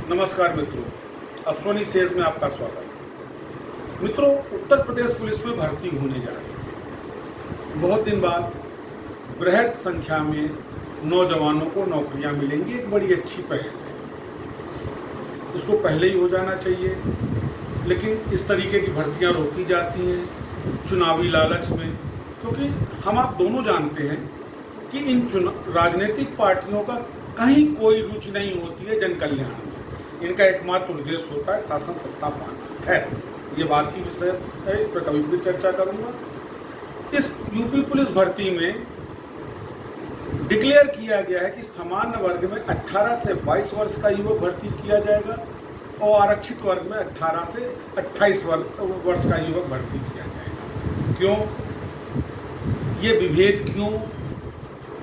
नमस्कार मित्रों, अश्वनी सेज में आपका स्वागत। मित्रों, उत्तर प्रदेश पुलिस में भर्ती होने जा रही है। बहुत दिन बाद बृहद संख्या में नौजवानों को नौकरियां मिलेंगी। एक बड़ी अच्छी पहल है, इसको पहले ही हो जाना चाहिए, लेकिन इस तरीके की भर्तियां रोकी जाती हैं चुनावी लालच में, क्योंकि हम आप दोनों जानते हैं कि इन राजनीतिक पार्टियों का कहीं कोई रुचि नहीं होती है जन कल्याण में। इनका एकमात्र उद्देश्य होता है शासन सत्ता पाना। खैर, ये बात की विषय है, इस पर कभी भी चर्चा करूंगा। इस यूपी पुलिस भर्ती में डिक्लेयर किया गया है कि सामान्य वर्ग में 18 से 22 वर्ष का युवक भर्ती किया जाएगा और आरक्षित वर्ग में 18 से 28 वर्ष का युवक भर्ती किया जाएगा। क्यों ये विभेद? क्यों,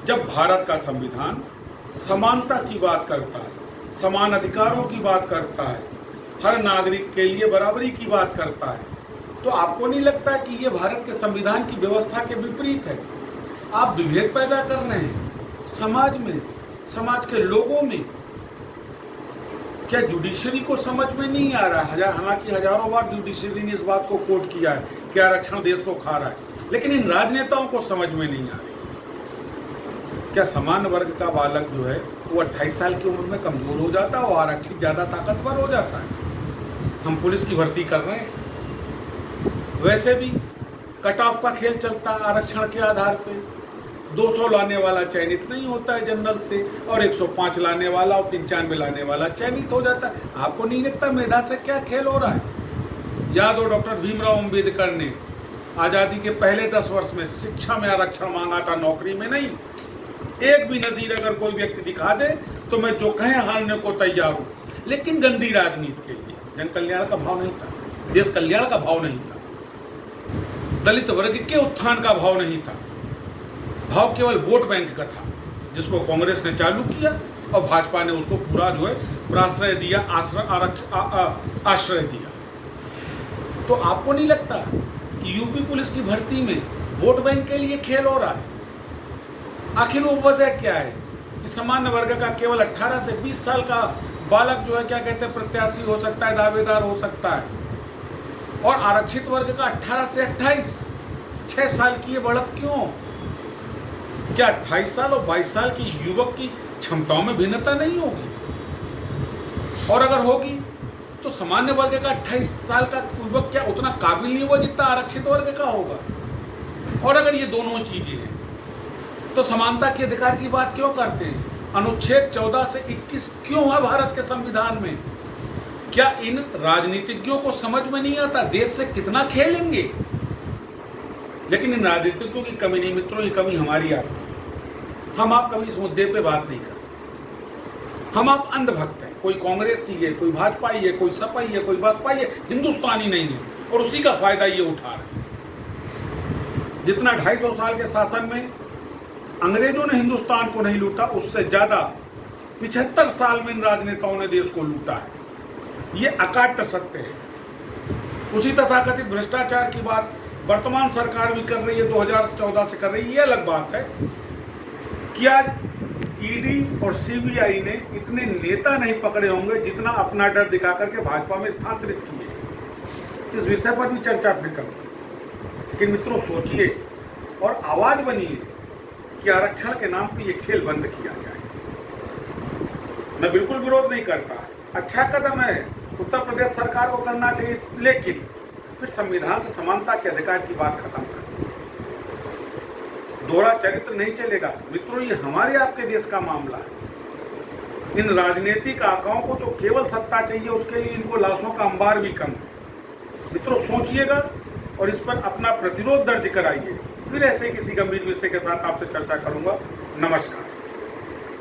जब भारत का संविधान समानता की बात करता है, समान अधिकारों की बात करता है, हर नागरिक के लिए बराबरी की बात करता है, तो आपको नहीं लगता कि ये भारत के संविधान की व्यवस्था के विपरीत है? आप विभेद पैदा कर रहे हैं समाज में, समाज के लोगों में। क्या जुडिशरी को समझ में नहीं आ रहा है? हालांकि हजारों बार जुडिशरी ने इस बात को कोट किया है कि आरक्षण देश को खा रहा है, लेकिन इन राजनेताओं को समझ में नहीं आ रही। क्या सामान्य वर्ग का बालक जो है वो 28 साल की उम्र में कमजोर हो जाता है और आरक्षित ज़्यादा ताकतवर हो जाता है? हम पुलिस की भर्ती कर रहे हैं, वैसे भी कट ऑफ का खेल चलता है आरक्षण के आधार पे। 200 लाने वाला चयनित नहीं होता है जनरल से, और 105 लाने वाला और 95 लाने वाला चयनित हो जाता है। आपको नहीं लगता मेधा से क्या खेल हो रहा है? याद हो, डॉक्टर भीमराव अंबेडकर ने आज़ादी के पहले 10 वर्ष में शिक्षा में आरक्षण मांगा था, नौकरी में नहीं। एक भी नजीर अगर कोई व्यक्ति दिखा दे तो मैं जो कहे हारने को तैयार हूं, लेकिन गंदी राजनीति के लिए जन कल्याण का भाव नहीं था, देश कल्याण का भाव नहीं था, दलित वर्ग के उत्थान का भाव नहीं था। भाव केवल वोट बैंक का था, जिसको कांग्रेस ने चालू किया और भाजपा ने उसको पूरा जो है प्राश्रय दिया, आश्रय दिया। तो आपको नहीं लगता कि यूपी पुलिस की भर्ती में वोट बैंक के लिए खेल हो रहा है? आखिर वो वजह क्या है कि सामान्य वर्ग का केवल 18 से 20 साल का बालक जो है क्या कहते हैं प्रत्याशी हो सकता है, दावेदार हो सकता है, और आरक्षित वर्ग का 18 से 28, 6 साल की ये बढ़त क्यों? क्या 28 साल और 22 साल की युवक की क्षमताओं में भिन्नता नहीं होगी? और अगर होगी तो सामान्य वर्ग का 28 साल का युवक क्या उतना काबिल नहीं हुआ जितना आरक्षित वर्ग का होगा? और अगर ये दोनों चीजें हैं तो समानता के अधिकार की बात क्यों करते हैं? अनुच्छेद 14 से 21 क्यों है भारत के संविधान में? क्या इन राजनीतिज्ञों को समझ में नहीं आता देश से कितना खेलेंगे? लेकिन इन राजनीतिज्ञों की कमी नहीं मित्रों, ये कमी हमारी आपकी। हम आप कभी इस मुद्दे पे बात नहीं करते। हम आप अंधभक्त हैं, कोई कांग्रेसी है, कोई भाजपा ही है, कोई सपा ही है, कोई बसपा ही है, हिंदुस्तानी नहीं है, और उसी का फायदा ये उठा रहे हैं। जितना 250 साल के शासन में अंग्रेजों ने हिंदुस्तान को नहीं लूटा, उससे ज्यादा 75 साल में इन राजनेताओं ने देश को लूटा है। ये अकाट्य सत्य है। उसी तथाकथित भ्रष्टाचार की बात वर्तमान सरकार भी कर रही है, 2014 से कर रही है। ये अलग बात है कि आज ईडी और सीबीआई ने इतने नेता नहीं पकड़े होंगे जितना अपना डर दिखा करके भाजपा में स्थानांतरित किए। इस विषय पर भी चर्चा फिर करूंगा, लेकिन मित्रों सोचिए और आवाज बनिए कि आरक्षण के नाम पे ये खेल बंद किया जाए। मैं बिल्कुल विरोध नहीं करता, अच्छा कदम है, उत्तर प्रदेश सरकार को करना चाहिए, लेकिन फिर संविधान से समानता के अधिकार की बात खत्म कर दीजिए। दोहरा चरित्र नहीं चलेगा मित्रों, ये हमारे आपके देश का मामला है। इन राजनीतिक आकाओं को तो केवल सत्ता चाहिए, उसके लिए इनको लाशों का अंबार भी कम है। मित्रों सोचिएगा और इस पर अपना प्रतिरोध दर्ज कराइए। फिर ऐसे किसी गंभीर विषय के साथ आपसे चर्चा करूंगा। नमस्कार।